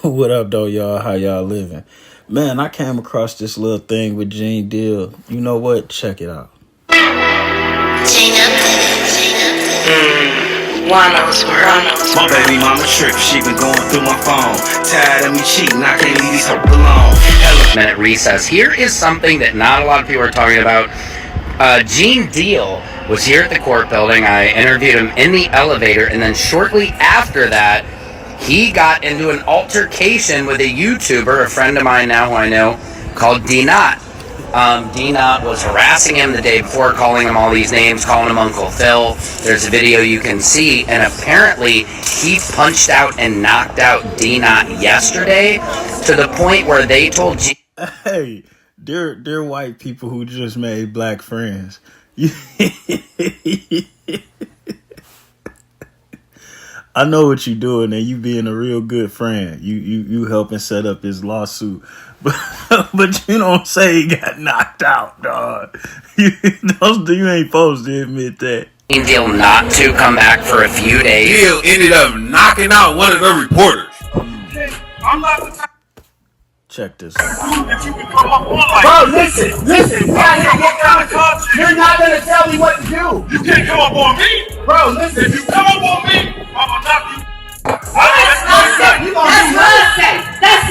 What up, though, y'all? How y'all living? Man, I came across this little thing with Gene Deal. You know what? Check it out. Juan-O's world. My baby mama trip, she been going through my phone. Tired of me cheating, I can't leave these hoes alone. Minute recess. Here is something that not a lot of people are talking about. Gene Deal was here at the court building. I interviewed him in the elevator, and then shortly after that, he got into an altercation with a YouTuber, a friend of mine now who I know, called Diddy. Diddy was harassing him the day before, calling him all these names, calling him Uncle Phil. There's a video you can see, and apparently he punched out and knocked out Diddy yesterday to the point where they told Gene. Hey, they're white people who just made black friends. I know what you're doing, and you being a real good friend. You helping set up his lawsuit, but you don't say he got knocked out, dog. You ain't supposed to admit that. Deal not to come back for a few days. Deal ended up knocking out one of the reporters. I'm not the type Check this out. that you can come up on like. Bro, listen. You're not gonna tell me what to do. You can't come up on me. Bro, listen. If you come up on me, I'm gonna knock you. That's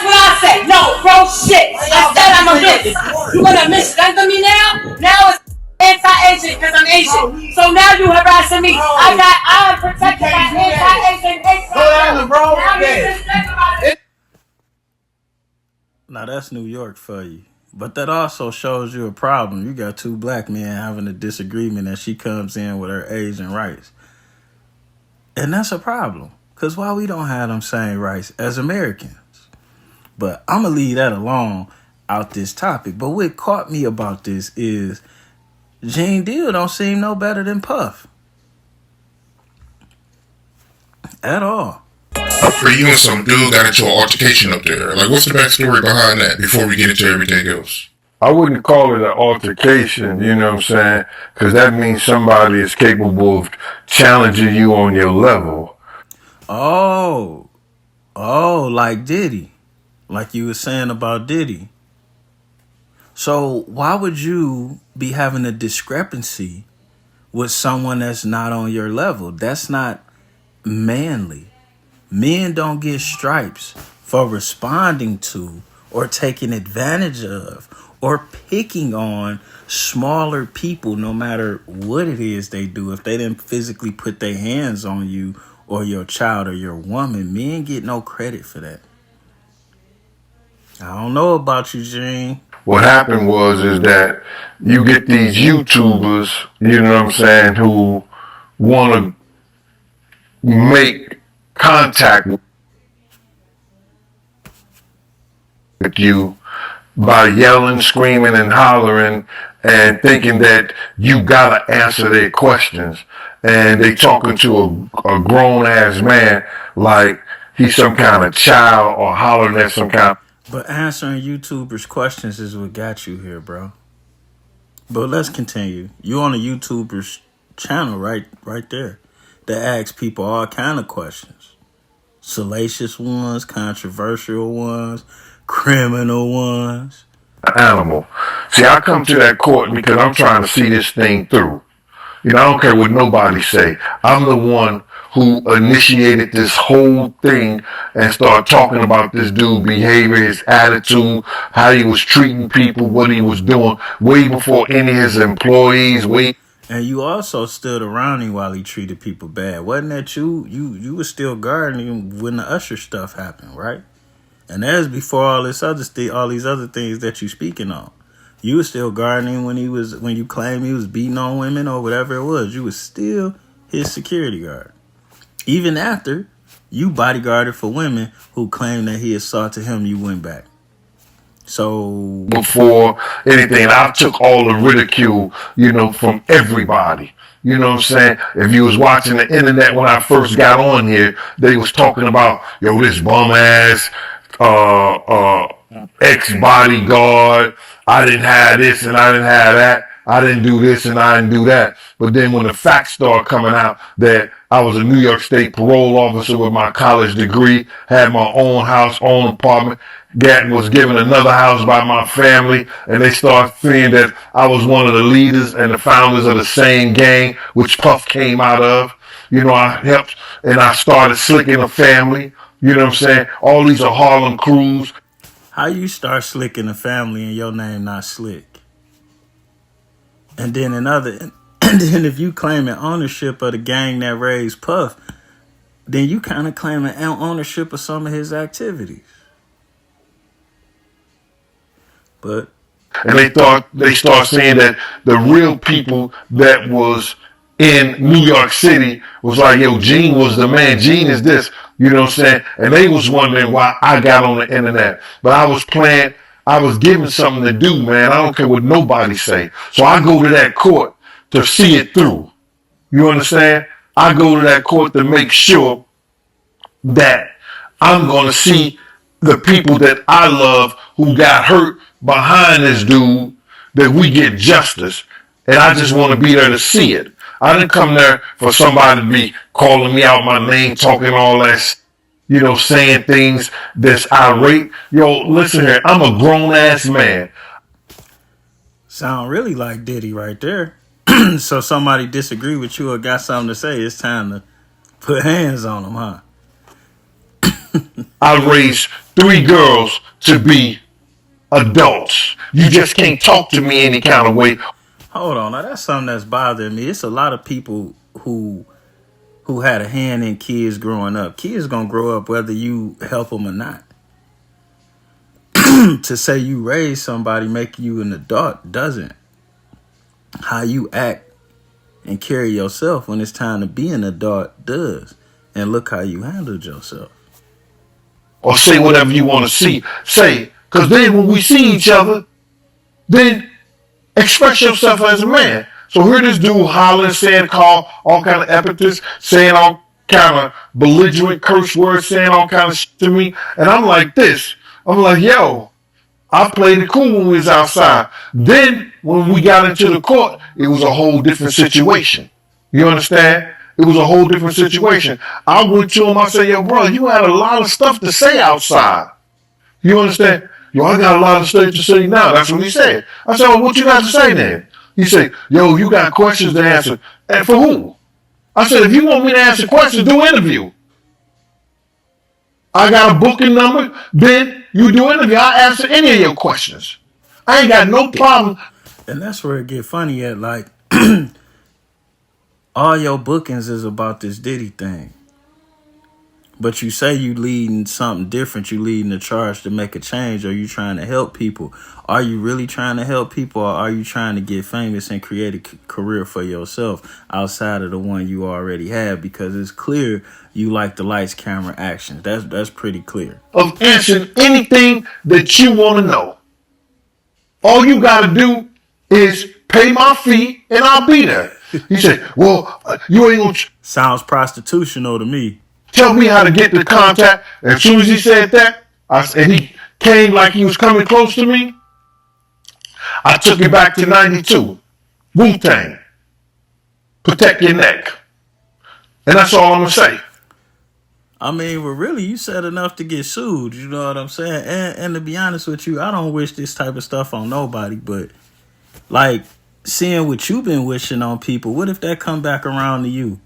what I say. No, bro, shit. I said I'm a bitch. You gonna misgender me now? Now it's anti-Asian because I'm Asian. So now you harassing me. I'm protected by anti-Asian. Go down the road. Now you're misgendering my. Now that's New York for you. But that also shows you a problem. You got two black men having a disagreement and she comes in with her Asian rights. And that's a problem. Because why we don't have them same rights as Americans? But I'm going to leave that alone out this topic. But what caught me about this is Gene Deal don't seem no better than Puff. At all. For you and some dude got into an altercation up there. Like, what's the backstory behind that before we get into everything else? I wouldn't call it an altercation, you know what I'm saying? Because that means somebody is capable of challenging you on your level. Oh, like Diddy. Like you were saying about Diddy. So why would you be having a discrepancy with someone that's not on your level? That's not manly. Men don't get stripes for responding to or taking advantage of or picking on smaller people, no matter what it is they do. If they didn't physically put their hands on you or your child or your woman, men get no credit for that. I don't know about you, Gene. What happened is that you get these YouTubers, you know what I'm saying, who want to make contact with you by yelling, screaming, and hollering and thinking that you gotta answer their questions. And they talking to a grown-ass man like he's some kind of child or hollering at some kind of... But answering YouTubers' questions is what got you here, bro. But let's continue. You on a YouTuber's channel right there that asks people all kind of questions. Salacious ones, controversial ones, criminal ones. Animal. See, I come to that court because I'm trying to see this thing through. You know, I don't care what nobody say. I'm the one who initiated this whole thing and started talking about this dude's behavior, his attitude, how he was treating people, what he was doing, way before any of his employees. And you also stood around him while he treated people bad. Wasn't that you? You were still guarding him when the Usher stuff happened, right? And that was before all these other things that you speaking on. You were still guarding him when you claimed he was beating on women or whatever it was. You was still his security guard. Even after you bodyguarded for women who claimed that he assaulted him, you went back. So before anything, I took all the ridicule, you know, from everybody. You know what I'm saying? If you was watching the internet when I first got on here, they was talking about, yo, this bum ass ex-bodyguard. I didn't have this and I didn't have that. I didn't do this and I didn't do that. But then when the facts started coming out that I was a New York State parole officer with my college degree, had my own house, own apartment, was given another house by my family, and they started seeing that I was one of the leaders and the founders of the same gang, which Puff came out of. I helped and I started Slicking the Family. You know what I'm saying? All these are Harlem crews. How you start Slicking the Family and your name not Slick? And then and then if you claiming ownership of the gang that raised Puff, then you kind of claiming ownership of some of his activities. But and they start saying that the real people that was in New York City was like, yo, Gene was the man. Gene is this, you know what I'm saying? And they was wondering why I got on the internet. But I was given something to do, man. I don't care what nobody say. So I go to that court to see it through. You understand? I go to that court to make sure that I'm going to see the people that I love who got hurt behind this dude, that we get justice. And I just want to be there to see it. I didn't come there for somebody to be calling me out my name, talking all that, saying things that's irate. Yo, listen here. I'm a grown-ass man. Sound really like Diddy right there. So somebody disagree with you or got something to say, it's time to put hands on them, huh? I raised 3 girls to be adults. You just can't talk to me any kind of way. Hold on, now that's something that's bothering me. It's a lot of people who had a hand in kids growing up. Kids gonna grow up whether you help them or not. To say you raise somebody, make you an adult, doesn't. How you act and carry yourself when it's time to be an adult does. And look how you handled yourself. Or say whatever you want to say. Because then when we see each other, then express yourself as a man. So here this dude hollering, saying, call all kind of epithets, saying all kind of belligerent curse words, saying all kind of shit to me. And I'm like this. I'm like, yo, I played it cool when we was outside. Then when we got into the court, it was a whole different situation. You understand? It was a whole different situation. I went to him, I said, yo, bro, you had a lot of stuff to say outside. You understand? Yo, I got a lot of stuff to say now. That's what he said. I said, well, what you got to say then? He said, yo, you got questions to answer. And for who? I said, if you want me to answer questions, do interview. I got a booking number, then you do interview. I'll answer any of your questions. I ain't got no problem. And that's where it get funny at, like, all your bookings is about this Diddy thing. But you say you leading something different. You leading a charge to make a change. Or you trying to help people? Are you really trying to help people? Or are you trying to get famous and create a career for yourself outside of the one you already have? Because it's clear you like the lights, camera, action. That's pretty clear. Of answering anything that you want to know. All you got to do is pay my fee and I'll be there. He said, well, you ain't going to... Sounds prostitutional to me. Tell me how to get the contact. As soon as he said that, and he came like he was coming close to me, I took it back to 92. Wu-Tang. Protect your neck. And that's all I'm going to say. I mean, well, really, you said enough to get sued. You know what I'm saying? And to be honest with you, I don't wish this type of stuff on nobody. But, like, seeing what you've been wishing on people, what if that come back around to you?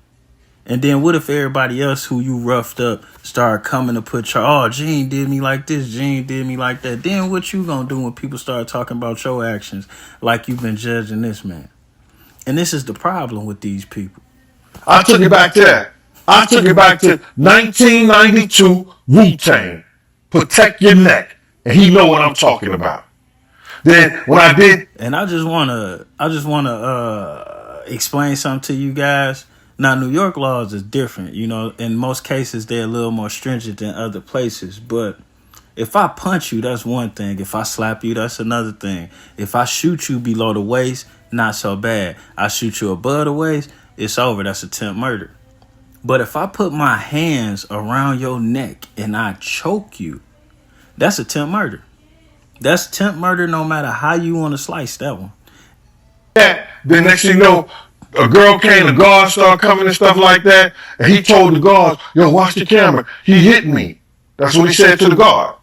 And then what if everybody else who you roughed up start coming to put oh, Gene did me like this, Gene did me like that. Then what you gonna do when people start talking about your actions like you've been judging this man? And this is the problem with these people. I took it back to that. I took it back to 1992 Wu-Tang. Protect your neck. And he know what I'm talking about. Then when I did... And I just wanna explain something to you guys. Now, New York laws is different. You know, in most cases, they're a little more stringent than other places. But if I punch you, that's one thing. If I slap you, that's another thing. If I shoot you below the waist, not so bad. I shoot you above the waist, it's over. That's attempt murder. But if I put my hands around your neck and I choke you, that's attempt murder. That's attempt murder no matter how you want to slice that one. that, the next thing you know, a girl came, the guards started coming and stuff like that, and he told the guards, yo, watch the camera. He hit me. That's what he said to the guard.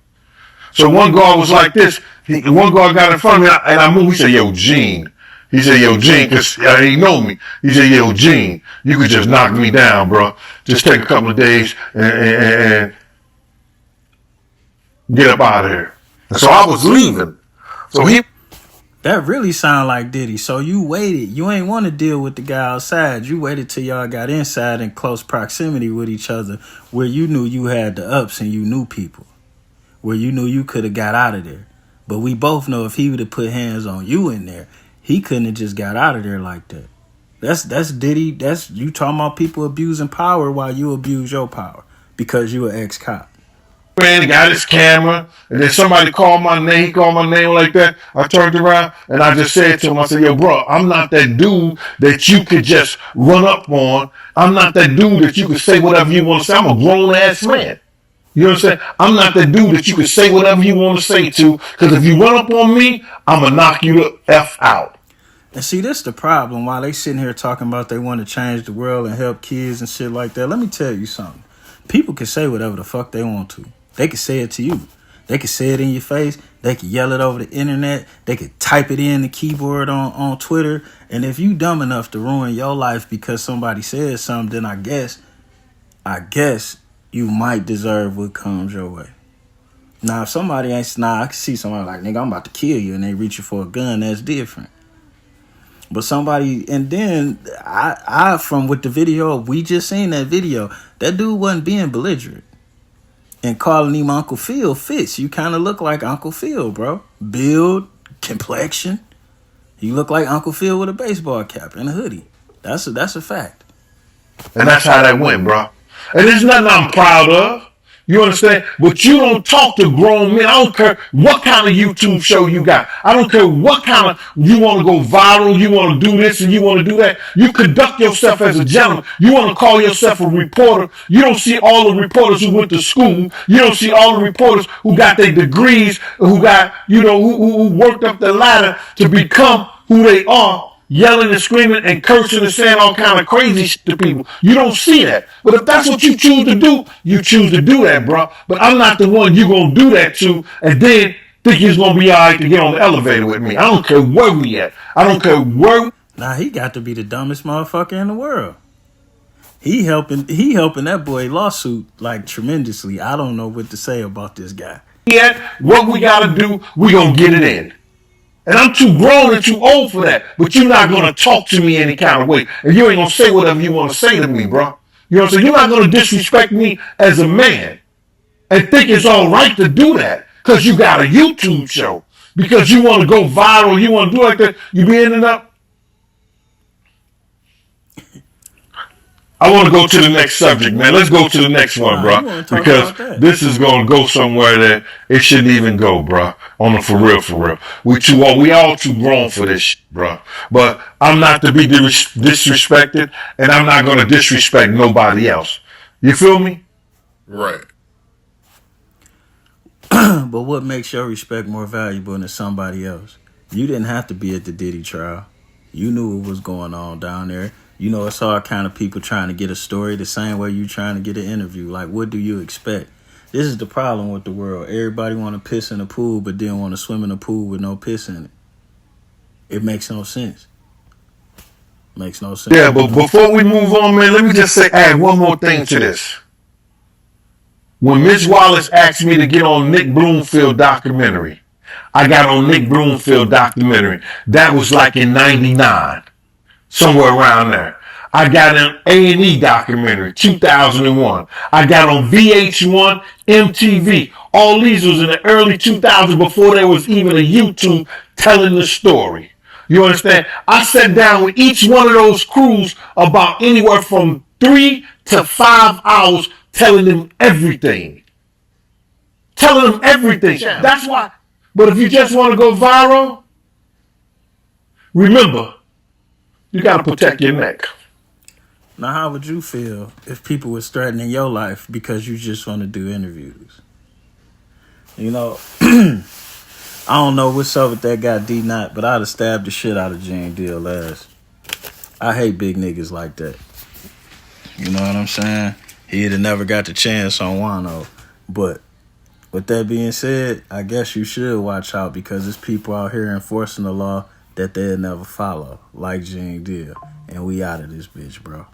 So one guard was like this. One guard got in front of me, and I moved. He said, yo, Gene. He said, yo, Gene, because he know me. He said, yo, Gene, you could just knock me down, bro. Just take a couple of days and get up out of here. And so I was leaving. So he... That really sound like Diddy. So you waited. You ain't want to deal with the guy outside. You waited till y'all got inside in close proximity with each other, where you knew you had the ups and you knew people, where you knew you could have got out of there. But we both know if he would have put hands on you in there, he couldn't have just got out of there like that. That's Diddy. That's you talking about people abusing power while you abuse your power because you an ex-cop. He got his camera, and then somebody called my name. He called my name like that. I turned around, and I just said to him, I said, yo, bro, I'm not that dude that you could just run up on. I'm not that dude that you could say whatever you want to say. I'm a grown-ass man. You know what I'm saying? I'm not that dude that you could say whatever you want to say to, because if you run up on me, I'm going to knock you the F out. And see, this the problem. While they sitting here talking about they want to change the world and help kids and shit like that, let me tell you something. People can say whatever the fuck they want to. They can say it to you. They can say it in your face. They can yell it over the internet. They can type it in the keyboard on Twitter. And if you dumb enough to ruin your life because somebody said something, then I guess you might deserve what comes your way. Now, if somebody ain't, I can see somebody like, nigga, I'm about to kill you, and they reach you for a gun, that's different. But somebody, and then I from with the video, we just seen that video, that dude wasn't being belligerent. And calling him Uncle Phil fits. You kind of look like Uncle Phil, bro. Build, complexion. You look like Uncle Phil with a baseball cap and a hoodie. That's a fact. And that's how that went, bro. And there's nothing I'm proud of. You understand? But you don't talk to grown men. I don't care what kind of YouTube show you got. I don't care what kind of, you want to go viral, you want to do this and you want to do that. You conduct yourself as a gentleman. You want to call yourself a reporter. You don't see all the reporters who went to school. You don't see all the reporters who got their degrees, who got, who worked up the ladder to become who they are. Yelling and screaming and cursing and saying all kind of crazy shit to people. You don't see that. But if that's what you choose to do, you choose to do that, bro. But I'm not the one you going to do that to and then think he's going to be all right to get on the elevator with me. I don't care where we at. I don't care where. Nah, he got to be the dumbest motherfucker in the world. He helping that boy lawsuit like tremendously. I don't know what to say about this guy. Yeah, what we got to do, we going to get it in. And I'm too grown and too old for that. But you're not going to talk to me any kind of way. And you ain't going to say whatever you want to say to me, bro. You know what I'm saying? You're not going to disrespect me as a man and think it's all right to do that because you got a YouTube show. Because you want to go viral, you want to do like that. You be ending up. I want to go to the next subject, man. Let's go to the next one, bro. Because this is going to go somewhere that it shouldn't even go, bro. On the for real. We all too grown for this shit, bro. But I'm not to be disrespected, and I'm not going to disrespect nobody else. You feel me? Right. But what makes your respect more valuable than somebody else? You didn't have to be at the Diddy trial. You knew what was going on down there. You know, it's all kind of people trying to get a story the same way you trying to get an interview. Like, what do you expect? This is the problem with the world. Everybody want to piss in a pool, but then want to swim in a pool with no piss in it. It makes no sense. Makes no sense. Yeah, but before we move on, man, let me just add one more thing to this. When Miss Wallace asked me to get on Nick Bloomfield documentary, I got on Nick Bloomfield documentary. That was like in 99. Somewhere around there. I got an A&E documentary, 2001. I got on VH1, MTV. All these was in the early 2000s before there was even a YouTube telling the story. You understand? I sat down with each one of those crews about anywhere from 3 to 5 hours telling them everything. Telling them everything. That's why. But if you just want to go viral, remember, you got to protect your neck. Now, how would you feel if people was threatening your life because you just want to do interviews? You know, I don't know what's up with that guy D Not, but I'd have stabbed the shit out of Gene Deal ass. I hate big niggas like that. You know what I'm saying? He'd have never got the chance on Juan-O. But with that being said, I guess you should watch out because there's people out here enforcing the law that they'll never follow, like Gene Deal. And we out of this bitch, bro.